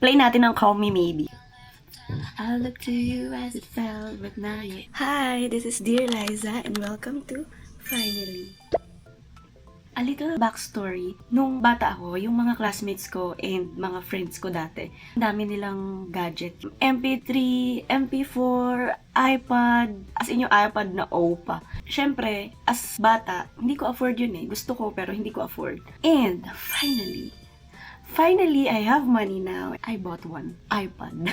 Play natin ang Call Me Maybe. I look to you as it fell, but now you... Hi, this is Dear Liza, and welcome to Finally. A little backstory. Nung bata ako, yung mga classmates ko and mga friends ko dati, ang dami nilang gadget. MP3, MP4, iPad, as in yung iPad na O pa. Syempre, as bata, hindi ko afford yun eh. Gusto ko pero hindi ko afford. And finally, I have money now. I bought one iPad.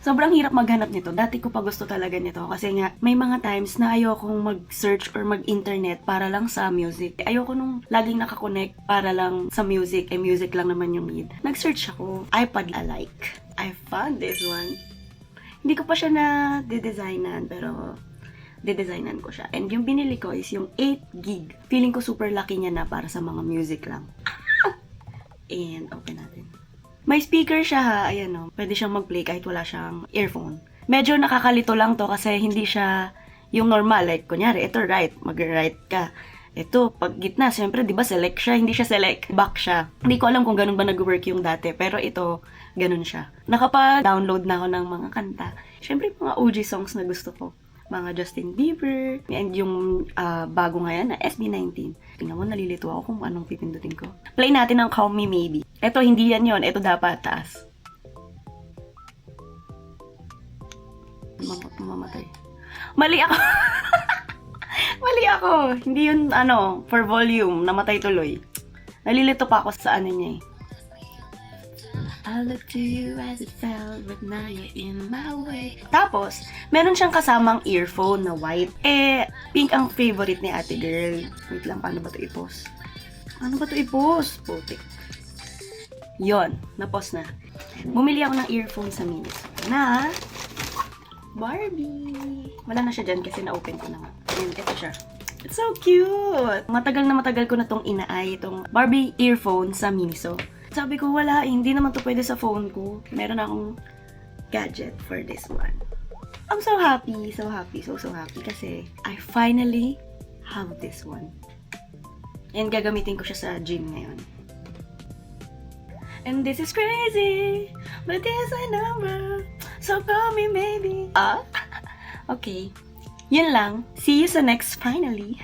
Sobrang hirap maghanap nito. Dati ko pa gusto talaga nito kasi nga may mga times na ayokong mag-search or mag-internet para lang sa music. Ayoko nung laging nakakonect para lang sa music. Music lang naman yung need. Nag-search ako. iPad alike. I found this one. Hindi ko pa siya na-designan pero de-designan ko siya. And yung binili ko is yung 8 gig. Feeling ko super lucky niya na para sa mga music lang. And open natin. May speaker siya ha, ayan o. Pwede siyang mag-play kahit wala siyang earphone. Medyo nakakalito lang to kasi hindi siya yung normal. Like, kunyari, ito right, mag-right ka. Ito, pag gitna, siyempre, di ba select siya? Hindi siya select, back siya. Hindi ko alam kung ganun ba nag-work yung dati, pero ito, ganun siya. Nakapa-download na ako ng mga kanta. Siyempre, mga OG songs na gusto ko. Mga Justin Bieber, and yung bago ngayon na SB19. Tingnan mo, nalilito ako kung anong pipindutin ko. Play natin ang Call Me Maybe. Ito, hindi yan yon. Ito dapat taas. Mamatay. Mali ako! Mali ako! Hindi yun, for volume. Namatay tuloy. Nalilito pa ako sa ano niya eh. I look to you as it fell, but now you're in my way. Tapos, meron siyang kasamang earphone na white. Pink ang favorite ni ate girl. Wait lang, paano ba ito i-post? Paano ba ito i-post? Putik. Yon, na-post na. Bumili ako ng earphone sa Miniso na Barbie. Wala na siya dyan kasi na-open ko na nga. And ito siya. It's so cute! Matagal ko na tong inaay, itong Barbie earphone sa Miniso. Sabi ko, wala, hindi naman to pwede sa phone ko. Meron akong gadget for this one. I'm so happy, so happy kasi I finally have this one. And gagamitin ko siya sa gym ngayon. And this is crazy, but there's a number, so call me maybe. Okay, yun lang. See you sa next finally.